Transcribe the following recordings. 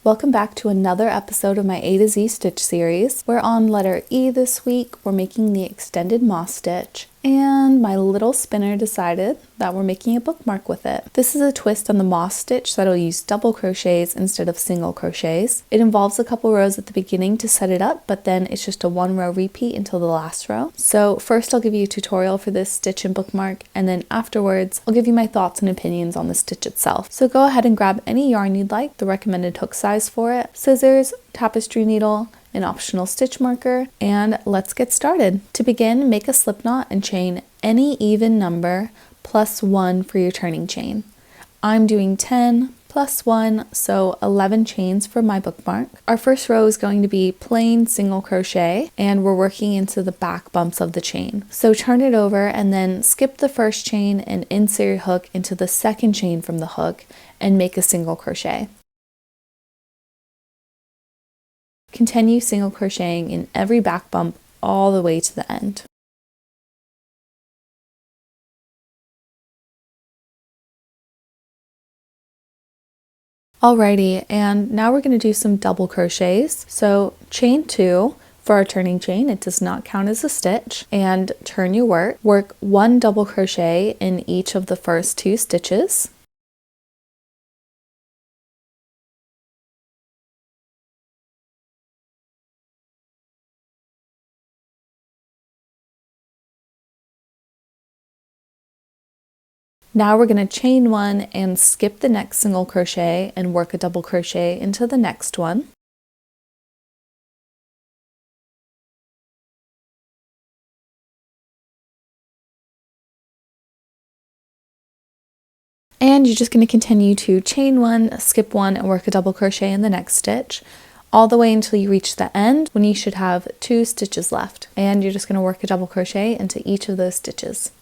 Welcome back to another episode of my A to Z stitch series. We're on letter E this week. We're making the extended moss stitch, and my little spinner decided that we're making a bookmark with it. This is a twist on the moss stitch that'll use double crochets instead of single crochets. It involves a couple rows at the beginning to set it up, but then it's just a 1 row repeat until the last row. So first I'll give you a tutorial for this stitch and bookmark, and then afterwards I'll give you my thoughts and opinions on the stitch itself. So go ahead and grab any yarn you'd like, the recommended hook size for it, scissors, tapestry needle, an optional stitch marker, and let's get started. To begin, make a slip knot and chain any even number plus 1 for your turning chain. I'm doing 10 plus 1, so 11 chains for my bookmark. Our first row is going to be plain single crochet, and we're working into the back bumps of the chain. So turn it over and then skip the first chain and insert your hook into the second chain from the hook and make a single crochet. Continue single crocheting in every back bump all the way to the end. Alrighty, and now we're going to do some double crochets. So chain 2 for our turning chain, it does not count as a stitch, and turn your work. Work 1 double crochet in each of the first 2 stitches. Now we're going to chain 1 and skip the next single crochet and work a double crochet into the next one. And you're just going to continue to chain 1, skip 1, and work a double crochet in the next stitch, all the way until you reach the end when you should have 2 stitches left. And you're just going to work a double crochet into each of those stitches.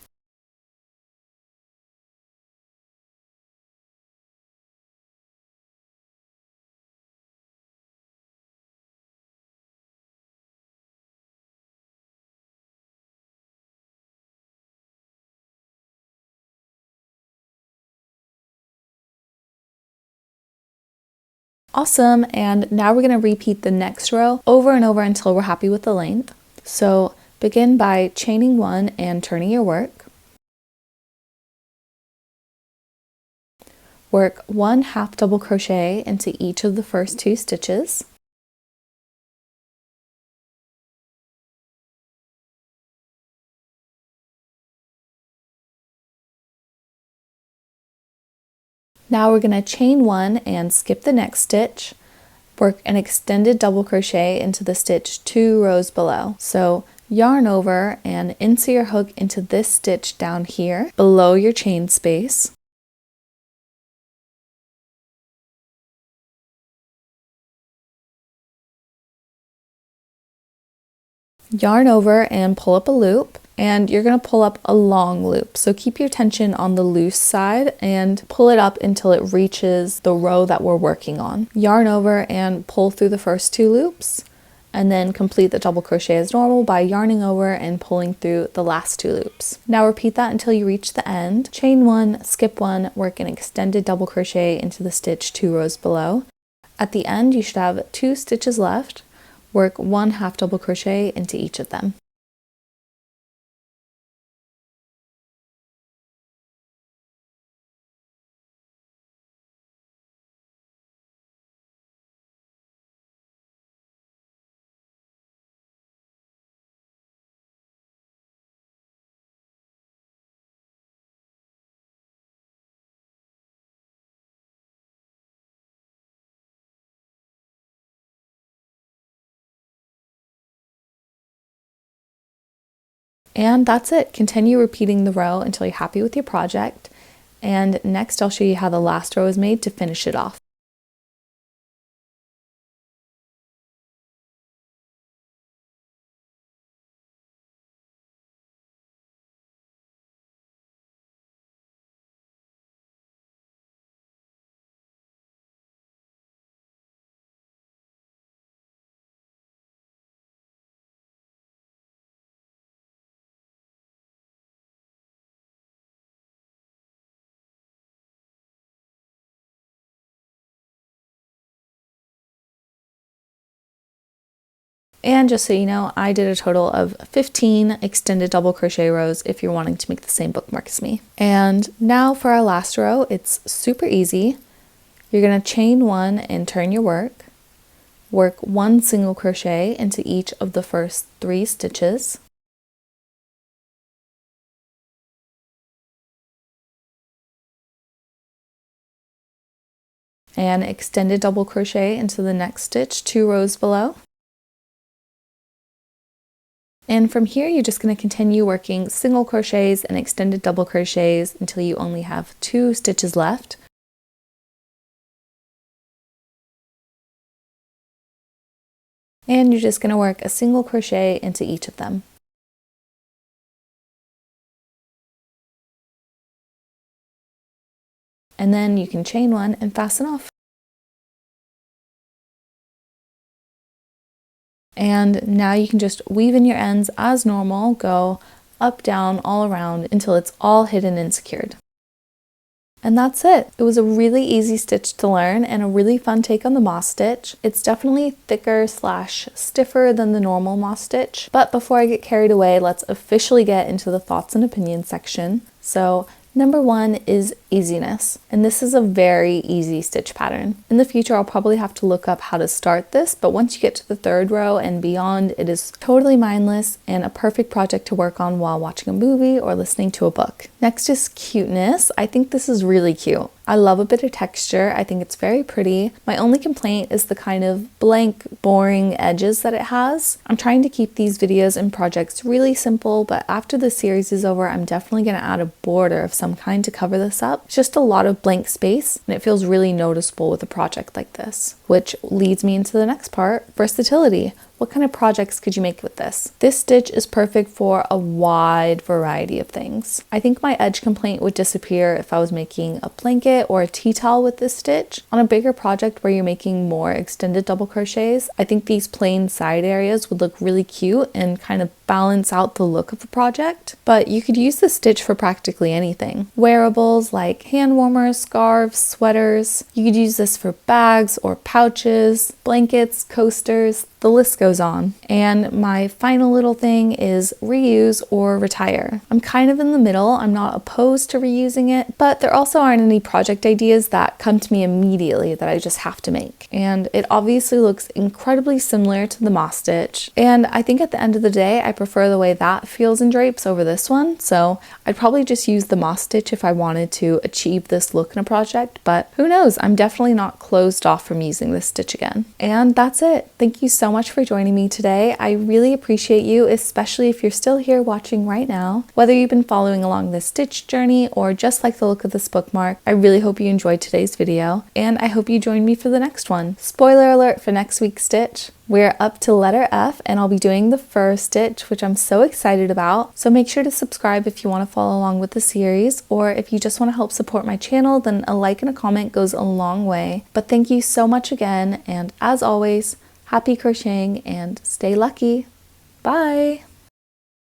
Awesome, and now we're going to repeat the next row over and over until we're happy with the length. So begin by chaining 1 and turning your work. Work 1 half double crochet into each of the first 2 stitches. Now we're going to chain 1 and skip the next stitch, work an extended double crochet into the stitch 2 rows below. So yarn over and insert your hook into this stitch down here below your chain space. Yarn over and pull up a loop, and you're going to pull up a long loop. So keep your tension on the loose side and pull it up until it reaches the row that we're working on. Yarn over and pull through the first 2 loops, and then complete the double crochet as normal by yarning over and pulling through the last 2 loops. Now repeat that until you reach the end. Chain 1, skip 1, work an extended double crochet into the stitch 2 rows below. At the end, you should have 2 stitches left. Work 1 half double crochet into each of them. And that's it. Continue repeating the row until you're happy with your project. And next I'll show you how the last row is made to finish it off. And just so you know, I did a total of 15 extended double crochet rows if you're wanting to make the same bookmark as me. And now for our last row, it's super easy. You're going to chain 1 and turn your work. Work 1 single crochet into each of the first 3 stitches. And extended double crochet into the next stitch 2 rows below. And from here, you're just going to continue working single crochets and extended double crochets until you only have 2 stitches left. And you're just going to work a single crochet into each of them. And then you can chain 1 and fasten off. And now you can just weave in your ends as normal, go up, down, all around until it's all hidden and secured. And that's it. It was a really easy stitch to learn and a really fun take on the moss stitch. It's definitely thicker / stiffer than the normal moss stitch. But before I get carried away, let's officially get into the thoughts and opinions section. So number 1 is easiness, and this is a very easy stitch pattern. In the future, I'll probably have to look up how to start this, but once you get to the 3rd row and beyond, it is totally mindless and a perfect project to work on while watching a movie or listening to a book. Next is cuteness. I think this is really cute. I love a bit of texture. I think it's very pretty. My only complaint is the kind of blank, boring edges that it has. I'm trying to keep these videos and projects really simple, but after the series is over, I'm definitely going to add a border of some kind to cover this up. It's just a lot of blank space, and it feels really noticeable with a project like this. Which leads me into the next part, versatility. What kind of projects could you make with this? This stitch is perfect for a wide variety of things. I think my edge complaint would disappear if I was making a blanket or a tea towel with this stitch. On a bigger project where you're making more extended double crochets, I think these plain side areas would look really cute and kind of balance out the look of the project. But you could use this stitch for practically anything. Wearables like hand warmers, scarves, sweaters. You could use this for bags or pouches, blankets, coasters. The list goes on. And my final little thing is reuse or retire. I'm kind of in the middle. I'm not opposed to reusing it, but there also aren't any project ideas that come to me immediately that I just have to make. And it obviously looks incredibly similar to the moss stitch. And I think at the end of the day, I prefer the way that feels in drapes over this one. So I'd probably just use the moss stitch if I wanted to achieve this look in a project, but who knows? I'm definitely not closed off from using this stitch again. And that's it. Thank you so much for joining me today. I really appreciate you, especially if you're still here watching right now. Whether you've been following along this stitch journey or just like the look of this bookmark, I really hope you enjoyed today's video, and I hope you join me for the next one. Spoiler alert for next week's stitch. We're up to letter F, and I'll be doing the fur stitch, which I'm so excited about. So make sure to subscribe if you want to follow along with the series, or if you just want to help support my channel, then a like and a comment goes a long way. But thank you so much again, and as always, happy crocheting and stay lucky. Bye!